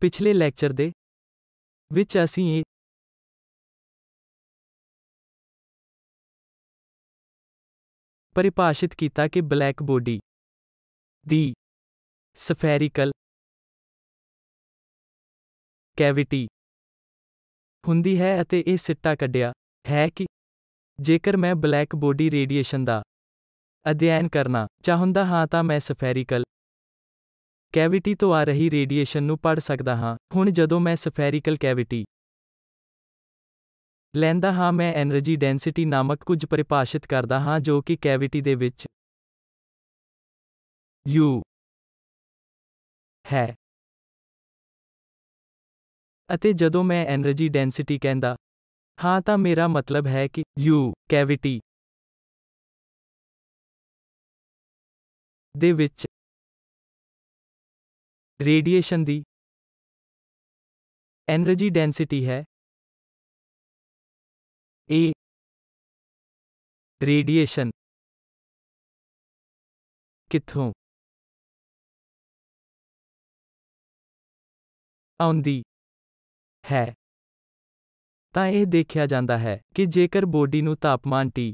ਪਿਛਲੇ ਲੈਕਚਰ ਦੇ ਵਿੱਚ ਅਸੀਂ ਇਹ ਪਰਿਭਾਸ਼ਿਤ ਕੀਤਾ ਕਿ ਬਲੈਕ ਬੋਡੀ ਦੀ ਸਫੈਰੀਕਲ ਕੈਵਿਟੀ ਹੁੰਦੀ ਹੈ ਅਤੇ ਇਹ ਸਿੱਟਾ ਕੱਢਿਆ ਹੈ ਕਿ ਜੇਕਰ ਮੈਂ ਬਲੈਕ ਬੋਡੀ ਰੇਡੀਏਸ਼ਨ ਦਾ ਅਧਿਐਨ ਕਰਨਾ ਚਾਹੁੰਦਾ ਹਾਂ ਤਾਂ ਮੈਂ ਸਫੈਰੀਕਲ ਕੈਵਿਟੀ ਤੋਂ ਆ ਰਹੀ ਰੇਡੀਏਸ਼ਨ ਨੂੰ ਪੜ੍ਹ ਸਕਦਾ ਹਾਂ। ਹੁਣ ਜਦੋਂ ਮੈਂ ਸਫੈਰੀਕਲ ਕੈਵਿਟੀ ਲੈਂਦਾ ਹਾਂ ਮੈਂ ਐਨਰਜੀ ਡੈਂਸਿਟੀ ਨਾਮਕ ਕੁਝ ਪਰਿਭਾਸ਼ਿਤ ਕਰਦਾ ਹਾਂ ਜੋ ਕਿ ਕੈਵਿਟੀ ਦੇ ਵਿੱਚ U ਹੈ। ਅਤੇ ਜਦੋਂ ਮੈਂ ਐਨਰਜੀ ਡੈਂਸਿਟੀ ਕਹਿੰਦਾ ਹਾਂ ਤਾਂ ਮੇਰਾ ਮਤਲਬ ਹੈ ਕਿ U ਕੈਵਿਟੀ ਦੇ ਵਿੱਚ ਰੇਡੀਏਸ਼ਨ ਦੀ ਐਨਰਜੀ ਡੈਂਸਿਟੀ ਹੈ। ਇਹ ਰੇਡੀਏਸ਼ਨ ਕਿੱਥੋਂ ਆਉਂਦੀ ਹੈ ਤਾਂ ਇਹ ਦੇਖਿਆ ਜਾਂਦਾ ਹੈ ਕਿ ਜੇਕਰ ਬੋਡੀ ਨੂੰ ਤਾਪਮਾਨ T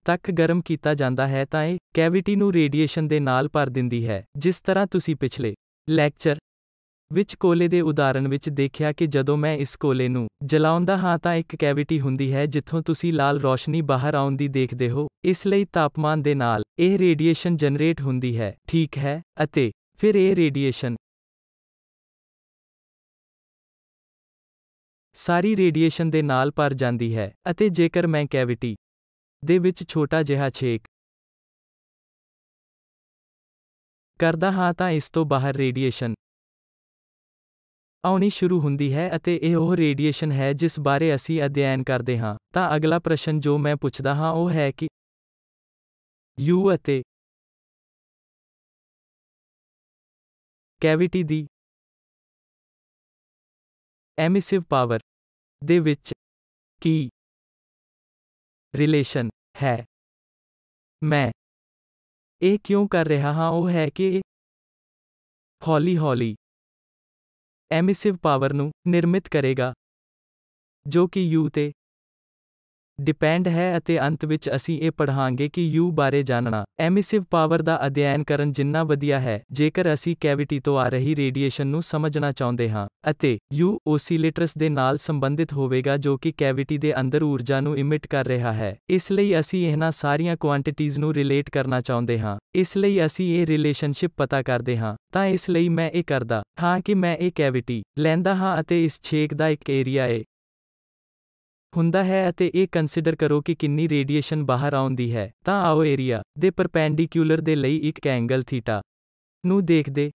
ਤੱਕ ਗਰਮ ਕੀਤਾ ਜਾਂਦਾ ਹੈ ਤਾਂ ਇਹ ਕੈਵਿਟੀ ਨੂੰ ਰੇਡੀਏਸ਼ਨ ਦੇ ਨਾਲ ਭਰ ਦਿੰਦੀ ਹੈ। ਜਿਸ ਤਰ੍ਹਾਂ ਤੁਸੀਂ ਪਿਛਲੇ ਲੈਕਚਰ ਵਿੱਚ ਕੋਲੇ ਦੇ ਉਦਾਹਰਣ ਵਿੱਚ ਦੇਖਿਆ ਕਿ ਜਦੋਂ ਮੈਂ ਇਸ ਕੋਲੇ ਨੂੰ ਜਲਾਉਂਦਾ ਹਾਂ ਤਾਂ ਇੱਕ ਕੈਵਿਟੀ ਹੁੰਦੀ ਹੈ ਜਿੱਥੋਂ ਤੁਸੀਂ ਲਾਲ ਰੌਸ਼ਨੀ ਬਾਹਰ ਆਉਂਦੀ ਦੇਖਦੇ ਹੋ। ਇਸ ਲਈ ਤਾਪਮਾਨ ਦੇ ਨਾਲ ਇਹ ਰੇਡੀਏਸ਼ਨ ਜਨਰੇਟ ਹੁੰਦੀ ਹੈ, ਠੀਕ ਹੈ, ਅਤੇ ਫਿਰ ਇਹ ਰੇਡੀਏਸ਼ਨ ਸਾਰੀ ਰੇਡੀਏਸ਼ਨ ਦੇ ਨਾਲ ਭਰ ਜਾਂਦੀ ਹੈ ਅਤੇ ਜੇਕਰ ਮੈਂ ਕੈਵਿਟੀ ਦੇ ਵਿੱਚ ਛੋਟਾ ਜਿਹਾ ਛੇਕ ਕਰਦਾ ਹਾਂ ਤਾਂ ਇਸ ਤੋਂ ਬਾਹਰ ਰੇਡੀਏਸ਼ਨ ਆਉਣੀ ਸ਼ੁਰੂ ਹੁੰਦੀ ਹੈ ਅਤੇ ਇਹ ਉਹ ਰੇਡੀਏਸ਼ਨ ਹੈ ਜਿਸ ਬਾਰੇ ਅਸੀਂ ਅਧਿਐਨ ਕਰਦੇ ਹਾਂ। ਤਾਂ ਅਗਲਾ ਪ੍ਰਸ਼ਨ ਜੋ ਮੈਂ ਪੁੱਛਦਾ ਹਾਂ ਉਹ ਹੈ ਕਿ U ਅਤੇ ਕੈਵਿਟੀ ਦੀ ਐਮਿਸਿਵ ਪਾਵਰ ਦੇ ਵਿੱਚ ਕੀ ਰਿਲੇਸ਼ਨ ਹੈ। ਮੈਂ ਇਹ ਕਿਉਂ ਕਰ ਰਿਹਾ ਹਾਂ ਉਹ ਹੈ ਕਿ ਇਹ ਹੌਲੀ-ਹੌਲੀ ਐਮਿਸਿਵ ਪਾਵਰ ਨੂੰ ਨਿਰਮਿਤ ਕਰੇਗਾ ਜੋ ਕਿ U ਤੇ ਡਿਪੈਂਡ ਹੈ ਅਤੇ ਅੰਤ ਵਿੱਚ ਅਸੀਂ ਇਹ ਪੜ੍ਹਾਂਗੇ ਕਿ U ਬਾਰੇ ਜਾਣਨਾ ਐਮਿਸਿਵ ਪਾਵਰ ਦਾ ਅਧਿਐਨ ਕਰਨ ਜਿੰਨਾ ਵਧੀਆ ਹੈ ਜੇਕਰ ਅਸੀਂ ਕੈਵਿਟੀ ਤੋਂ ਆ ਰਹੀ ਰੇਡੀਏਸ਼ਨ ਨੂੰ ਸਮਝਣਾ ਚਾਹੁੰਦੇ ਹਾਂ ਅਤੇ U ਓਸੀਲੇਟਰਸ ਦੇ ਨਾਲ ਸੰਬੰਧਿਤ ਹੋਵੇਗਾ ਜੋ ਕਿ ਕੈਵਿਟੀ ਦੇ ਅੰਦਰ ਊਰਜਾ ਨੂੰ ਇਮਿਟ ਕਰ ਰਿਹਾ ਹੈ। ਇਸ ਲਈ ਅਸੀਂ ਇਹਨਾਂ ਸਾਰੀਆਂ ਕੁਆਂਟੀਟੀਜ਼ ਨੂੰ ਰਿਲੇਟ ਕਰਨਾ ਚਾਹੁੰਦੇ ਹਾਂ। ਇਸ ਲਈ ਅਸੀਂ ਇਹ ਰਿਲੇਸ਼ਨਸ਼ਿਪ ਪਤਾ ਕਰਦੇ ਹਾਂ। ਤਾਂ ਇਸ ਲਈ ਮੈਂ ਇਹ ਕਰਦਾ ਹਾਂ ਕਿ ਮੈਂ ਇਹ ਕੈਵਿਟੀ ਲੈਂਦਾ ਹਾਂ ਅਤੇ ਇਸ ਛੇਕ ਦਾ ਇੱਕ ਏਰੀਆ A ਹੁੰਦਾ ਹੈ ਅਤੇ ਇਹ ਕੰਸੀਡਰ ਕਰੋ ਕਿ ਕਿੰਨੀ ਰੇਡੀਏਸ਼ਨ ਬਾਹਰ ਆਉਂਦੀ ਹੈ। ਤਾਂ ਆਓ ਏਰੀਆ ਦੇ ਪਰਪੈਂਡੀਕਿਊਲਰ ਦੇ ਲਈ ਇੱਕ ਐਂਗਲ ਥੀਟਾ ਨੂੰ ਦੇਖਦੇ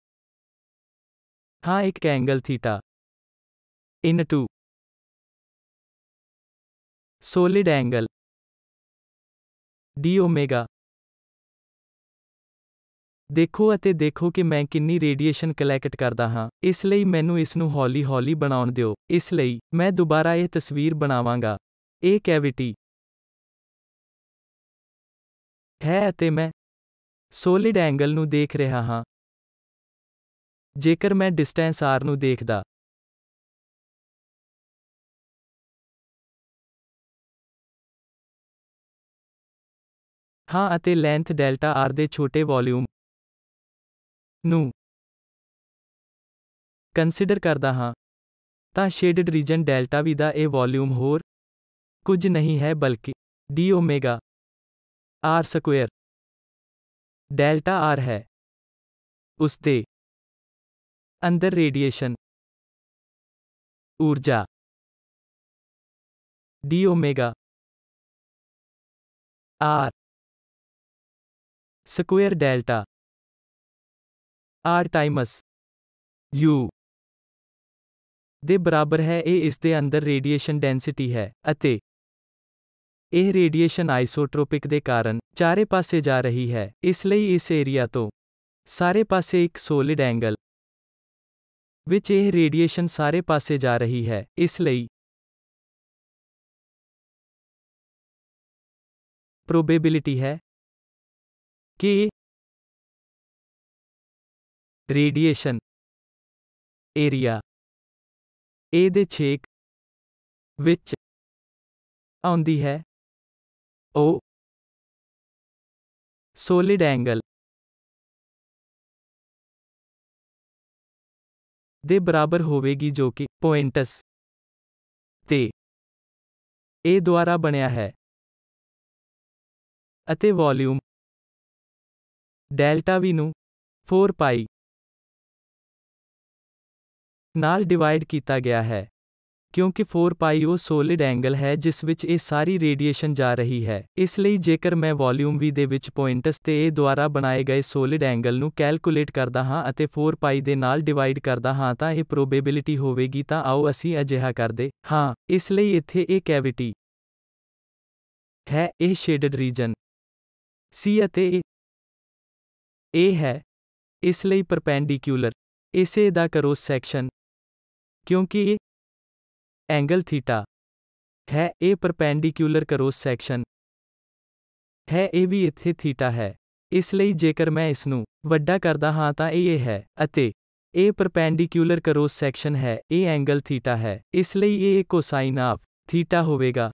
ਹਾਂ। ਇੱਕ angle theta into solid angle d omega ਦੇਖੋ ਅਤੇ ਦੇਖੋ ਕਿ ਮੈਂ ਕਿੰਨੀ ਰੇਡੀਏਸ਼ਨ ਕਲੈਕਟ ਕਰਦਾ ਹਾਂ। ਇਸ ਲਈ ਮੈਨੂੰ ਇਸ ਨੂੰ ਹੌਲੀ-ਹੌਲੀ ਬਣਾਉਣ ਦਿਓ। ਇਸ ਲਈ ਮੈਂ ਦੁਬਾਰਾ ਇਹ ਤਸਵੀਰ ਬਣਾਵਾਂਗਾ। ਇਹ ਕੈਵਿਟੀ ਹੈ ਅਤੇ ਮੈਂ ਸੋਲਿਡ ਐਂਗਲ ਨੂੰ ਦੇਖ ਰਿਹਾ ਹਾਂ। ਜੇਕਰ ਮੈਂ ਡਿਸਟੈਂਸ r ਨੂੰ ਦੇਖਦਾ ਹਾਂ ਅਤੇ ਲੈਂਥ ਡੈਲਟਾ r ਦੇ ਛੋਟੇ ਵੋਲਿਊਮ ਨੂੰ ਕੰਸੀਡਰ ਕਰਦਾ ਹਾਂ ਤਾਂ ਸ਼ੇਡਡ ਰੀਜਨ ਡੈਲਟਾ V ਦਾ ਇਹ ਵੋਲਿਊਮ ਹੋਰ ਕੁਝ ਨਹੀਂ ਹੈ ਬਲਕਿ d omega r square delta r ਹੈ। ਉਸ ਦੇ ਅੰਦਰ ਰੇਡੀਏਸ਼ਨ ਊਰਜਾ d omega r square delta r Times U ਦੇ ਬਰਾਬਰ ਹੈ। ਇਹ ਇਸ ਦੇ ਅੰਦਰ ਰੇਡੀਏਸ਼ਨ ਡੈਂਸਿਟੀ ਹੈ ਅਤੇ ਇਹ ਰੇਡੀਏਸ਼ਨ ਆਈਸੋਟ੍ਰੋਪਿਕ ਦੇ ਕਾਰਨ ਚਾਰੇ ਪਾਸੇ ਜਾ ਰਹੀ ਹੈ। ਇਸ ਲਈ ਇਸ ਏਰੀਆ ਤੋਂ ਸਾਰੇ ਪਾਸੇ ਇੱਕ ਸੋਲਿਡ ਐਂਗਲ ਵਿੱਚ ਇਹ ਰੇਡੀਏਸ਼ਨ ਸਾਰੇ ਪਾਸੇ ਜਾ ਰਹੀ ਹੈ। ਇਸ ਲਈ ਪ੍ਰੋਬੇਬਿਲਿਟੀ ਹੈ ਕਿ ਰੇਡੀਏਸ਼ਨ ਏਰੀਆ A ਦੇ ਛੇਕ ਵਿੱਚ ਆਉਂਦੀ ਹੈ ਉਹ ਸੋਲਿਡ ਐਂਗਲ ਦੇ ਬਰਾਬਰ ਹੋਵੇਗੀ ਜੋ ਕਿ ਪੁਆਇੰਟਸ ਤੇ A ਦੁਆਰਾ ਬਣਿਆ ਹੈ ਅਤੇ ਵੋਲਿਊਮ ਡੈਲਟਾ V ਨੂੰ 4 ਪਾਈ ਨਾਲ ਡਿਵਾਈਡ ਕੀਤਾ ਗਿਆ ਹੈ ਕਿਉਂਕਿ 4 ਪਾਈ ਉਹ ਸੋਲਿਡ ਐਂਗਲ ਹੈ ਜਿਸ ਵਿੱਚ ਇਹ ਸਾਰੀ ਰੇਡੀਏਸ਼ਨ ਜਾ ਰਹੀ ਹੈ। ਇਸ ਲਈ ਜੇਕਰ ਮੈਂ ਵੋਲਿਊਮ V ਦੇ ਵਿੱਚ ਪੁਆਇੰਟਸ ਤੇ A ਦੁਆਰਾ ਬਣਾਏ ਗਏ ਸੋਲਿਡ ਐਂਗਲ ਨੂੰ ਕੈਲਕੁਲੇਟ ਕਰਦਾ ਹਾਂ ਅਤੇ 4 ਪਾਈ ਦੇ ਨਾਲ ਡਿਵਾਈਡ ਕਰਦਾ ਹਾਂ ਤਾਂ ਇਹ ਪ੍ਰੋਬੇਬਿਲਿਟੀ ਹੋਵੇਗੀ। ਤਾਂ ਆਓ ਅਸੀਂ ਅਜਿਹਾ ਕਰਦੇ ਹਾਂ। ਇਸ ਲਈ ਇੱਥੇ ਇਹ ਕੈਵਿਟੀ ਹੈ, ਇਹ ਸ਼ੇਡਡ ਰੀਜਨ C ਅਤੇ A ਹੈ, ਇਸ ਲਈ ਪਰਪੈਂਡੀਕਿਊਲਰ ਇਸੇ ਦਾ ਕਰੋਸ ਸੈਕਸ਼ਨ ਕਿਉਂਕਿ ਇਹ ਐਂਗਲ ਥੀਟਾ ਹੈ, ਇਹ ਪਰਪੈਂਡੀਕਿਊਲਰ ਕਰੋਸ ਸੈਕਸ਼ਨ ਹੈ, ਇਹ ਵੀ ਇੱਥੇ ਥੀਟਾ ਹੈ। ਇਸ ਲਈ ਜੇਕਰ ਮੈਂ ਇਸ ਨੂੰ ਵੱਡਾ ਕਰਦਾ ਹਾਂ ਤਾਂ ਇਹ ਹੈ ਅਤੇ ਇਹ ਪਰਪੈਂਡੀਕਿਊਲਰ ਕਰੋਸ ਸੈਕਸ਼ਨ ਹੈ, ਇਹ ਐਂਗਲ ਥੀਟਾ ਹੈ, ਇਸ ਲਈ ਇਹ ਕੋਸਾਈਨ ਆਫ ਥੀਟਾ ਹੋਵੇਗਾ।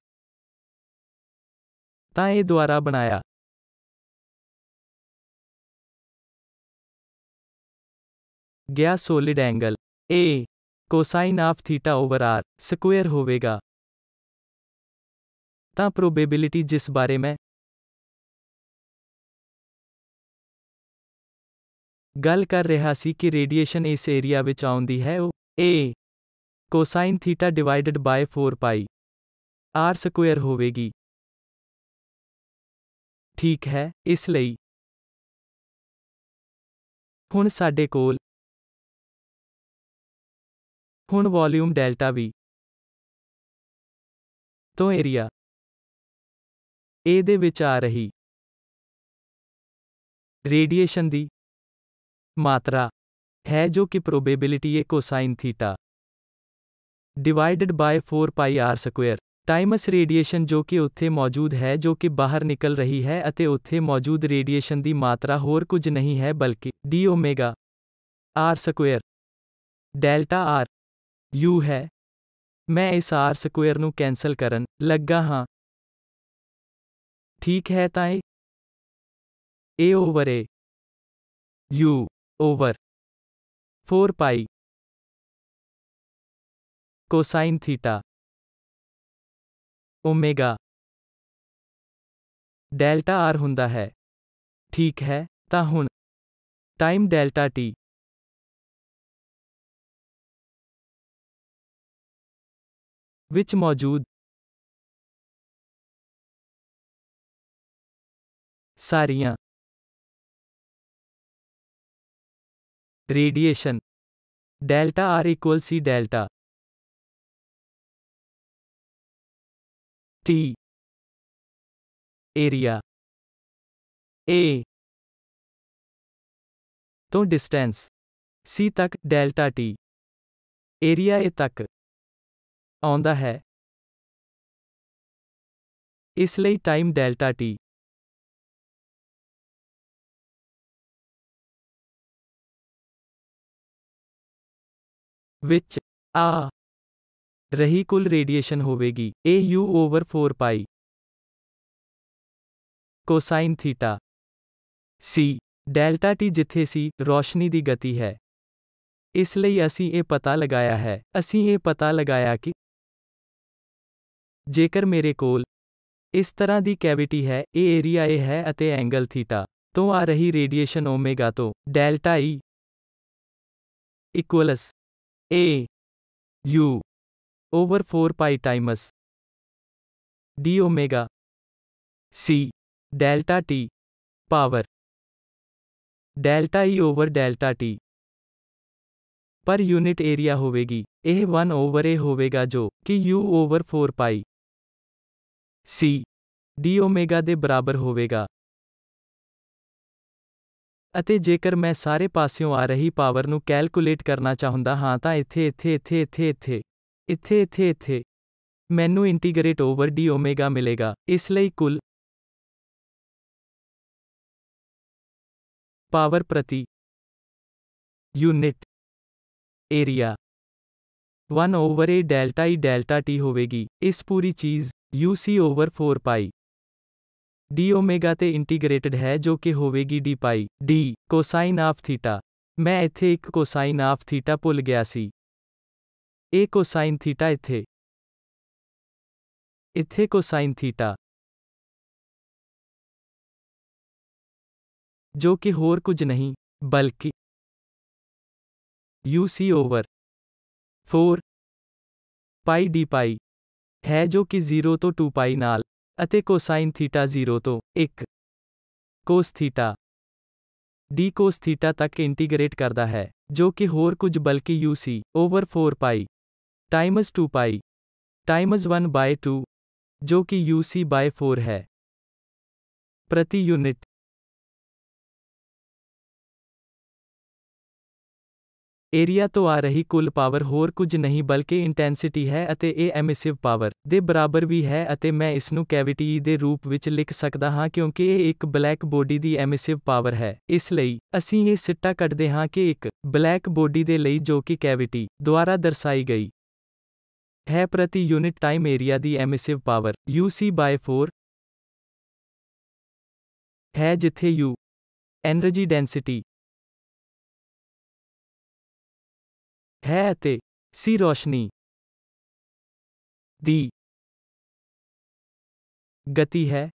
ਤਾਂ ਇਹ ਦੁਆਰਾ ਬਣਾਇਆ ਗਿਆ solid angle A cosine of theta over R square ਹੋਵੇਗਾ। ਤਾਂ ਪ੍ਰੋਬੇਬਿਲਿਟੀ ਜਿਸ ਬਾਰੇ ਮੈਂ ਗੱਲ ਕਰ ਰਿਹਾ ਸੀ ਕਿ ਰੇਡੀਏਸ਼ਨ ਇਸ ਏਰੀਆ ਵਿੱਚ ਆਉਂਦੀ ਹੈ ਉਹ A cosine theta divided by 4 pi R square ਹੋਵੇਗੀ। ਠੀਕ ਹੈ, ਇਸ ਲਈ ਹੁਣ ਸਾਡੇ ਕੋਲ ਹੁਣ ਵੋਲਿਊਮ ਡੈਲਟਾ V ਤੋਂ ਏਰੀਆ A ਦੇ ਵਿੱਚ ਆ ਰਹੀ ਰੇਡੀਏਸ਼ਨ ਦੀ ਮਾਤਰਾ ਹੈ ਜੋ ਕਿ probability A cosine theta divided by 4 pi R square times radiation ਜੋ ਕਿ ਉੱਥੇ ਮੌਜੂਦ ਹੈ ਜੋ ਕਿ ਬਾਹਰ ਨਿਕਲ ਰਹੀ ਹੈ ਅਤੇ ਉੱਥੇ ਮੌਜੂਦ ਰੇਡੀਏਸ਼ਨ ਦੀ ਮਾਤਰਾ ਹੋਰ ਕੁਝ ਨਹੀਂ ਹੈ ਬਲਕਿ d omega R square delta R U ਹੈ। ਮੈਂ ਇਸ R ਸਕੁਏਅਰ ਨੂੰ ਕੈਂਸਲ ਕਰਨ ਲੱਗਾ ਹਾਂ। ਠੀਕ ਹੈ, ਤਾਂ A over A U over 4 pi cosine theta omega delta R ਹੁੰਦਾ ਹੈ। ਠੀਕ ਹੈ, ਤਾਂ ਹੁਣ ਟਾਈਮ ਡੈਲਟਾ T ਵਿੱਚ ਮੌਜੂਦ ਸਾਰੀਆਂ radiation delta R equal C delta T area A ਤੋਂ ਡਿਸਟੈਂਸ C ਤੱਕ ਡੈਲਟਾ T ਏਰੀਆ A ਤੱਕ ਆਉਂਦਾ ਹੈ। ਇਸ ਲਈ ਟਾਈਮ ਡੈਲਟਾ T ਵਿੱਚ ਆ ਰਹੀ ਕੁੱਲ ਰੇਡੀਏਸ਼ਨ ਹੋਵੇਗੀ A U over 4 pi cosine theta C delta T ਜਿੱਥੇ C ਰੌਸ਼ਨੀ ਦੀ ਗਤੀ ਹੈ। ਇਸ ਲਈ ਅਸੀਂ ਇਹ ਪਤਾ ਲਗਾਇਆ ਹੈ। ਅਸੀਂ ਇਹ ਪਤਾ ਲਗਾਇਆ ਕਿ ਜੇਕਰ ਮੇਰੇ ਕੋਲ ਇਸ ਤਰ੍ਹਾਂ ਦੀ ਕੈਵਿਟੀ ਹੈ, ਇਹ ਏਰੀਆ A ਹੈ ਅਤੇ ਐਂਗਲ ਥੀਟਾ ਤੋਂ ਆ ਰਹੀ ਰੇਡੀਏਸ਼ਨ ਓਮੇਗਾ ਤੋਂ delta E equals A U over 4 pi times d omega C delta T power delta E over delta T ਪਰ ਯੂਨਿਟ ਏਰੀਆ ਹੋਵੇਗੀ। ਇਹ 1 ਓਵਰ A ਹੋਵੇਗਾ ਜੋ ਕਿ U over 4 pi C d omega ਦੇ ਬਰਾਬਰ ਹੋਵੇਗਾ। ਅਤੇ ਜੇਕਰ ਮੈਂ ਸਾਰੇ ਪਾਸਿਓਂ ਆ ਰਹੀ ਪਾਵਰ ਨੂੰ ਕੈਲਕੁਲੇਟ ਕਰਨਾ ਚਾਹੁੰਦਾ ਹਾਂ ਤਾਂ ਇੱਥੇ ਮੈਨੂੰ ਇੰਟੀਗਰੇਟ ਓਵਰ d ਓਮੇਗਾ ਮਿਲੇਗਾ। ਇਸ ਲਈ ਕੁੱਲ ਪਾਵਰ ਪ੍ਰਤੀ unit area 1 over a delta E delta t ਹੋਵੇਗੀ। ਇਸ ਪੂਰੀ ਚੀਜ਼ UC over 4 pi d omega ਤੇ ਇੰਟੀਗ੍ਰੇਟਡ ਹੈ ਜੋ ਕਿ ਹੋਵੇਗੀ d pi d cosine of theta. ਮੈਂ ਇੱਥੇ ਇੱਕ ਕੋਸਾਈਨ ਆਫ ਥੀਟਾ ਭੁੱਲ ਗਿਆ ਸੀ। ਇਹ ਕੋਸਾਈਨ ਥੀਟਾ ਇੱਥੇ ਕੋਸਾਈਨ ਥੀਟਾ, ਜੋ ਕਿ ਹੋਰ ਕੁਝ ਨਹੀਂ ਬਲਕਿ UC ਓਵਰ 4 ਪਾਈ d ਪਾਈ ਹੈ ਜੋ ਕਿ 0 ਤੋਂ 2 ਪਾਈ ਨਾਲ, ਅਤੇ ਕੋਸਾਈਨ ਥੀਟਾ 0 ਤੋਂ 1 ਕੋਸ ਥੀਟਾ d ਕੋਸ ਥੀਟਾ ਤੱਕ ਇੰਟੀਗ੍ਰੇਟ ਕਰਦਾ ਹੈ, ਜੋ ਕਿ ਹੋਰ ਕੁਝ ਬਲਕਿ UC ਓਵਰ 4 ਪਾਈ ਟਾਈਮਜ਼ 2 ਪਾਈ ਟਾਈਮਜ਼ 1 ਬਾਏ 2, ਜੋ ਕਿ UC ਬਾਏ 4 ਹੈ। ਪ੍ਰਤੀ ਯੂਨਿਟ ਏਰੀਆ ਤੋਂ ਆ ਰਹੀ ਕੁੱਲ ਪਾਵਰ ਹੋਰ ਕੁਝ ਨਹੀਂ ਬਲਕਿ ਇੰਟੈਂਸਿਟੀ ਹੈ ਅਤੇ ਇਹ ਐਮਿਸਿਵ ਪਾਵਰ ਦੇ ਬਰਾਬਰ ਵੀ ਹੈ ਅਤੇ ਮੈਂ ਇਸ ਨੂੰ ਕੈਵਿਟੀ E ਦੇ ਰੂਪ ਵਿੱਚ ਲਿਖ ਸਕਦਾ ਹਾਂ ਕਿਉਂਕਿ ਇਹ ਇੱਕ ਬਲੈਕ ਬੋਡੀ ਦੀ ਐਮਿਸਿਵ ਪਾਵਰ ਹੈ। ਇਸ ਲਈ, ਅਸੀਂ ਇਹ ਸਿੱਟਾ ਕੱਢਦੇ ਹਾਂ ਕਿ ਇੱਕ ਬਲੈਕ ਬੋਡੀ ਦੇ ਲਈ ਜੋ ਕਿ ਕੈਵਿਟੀ ਦੁਆਰਾ ਦਰਸਾਈ ਗਈ ਹੈ ਪ੍ਰਤੀ ਯੂਨਿਟ ਟਾਈਮ ਏਰੀਆ ਦੀ ਐਮਿਸਿਵ ਪਾਵਰ UC ਬਾਏ 4 ਹੈ ਜਿੱਥੇ U ਐਨਰਜੀ ਡੈਂਸਿਟੀ ਹੈ ਅਤੇ C ਰੋਸ਼ਨੀ ਦੀ ਗਤੀ ਹੈ।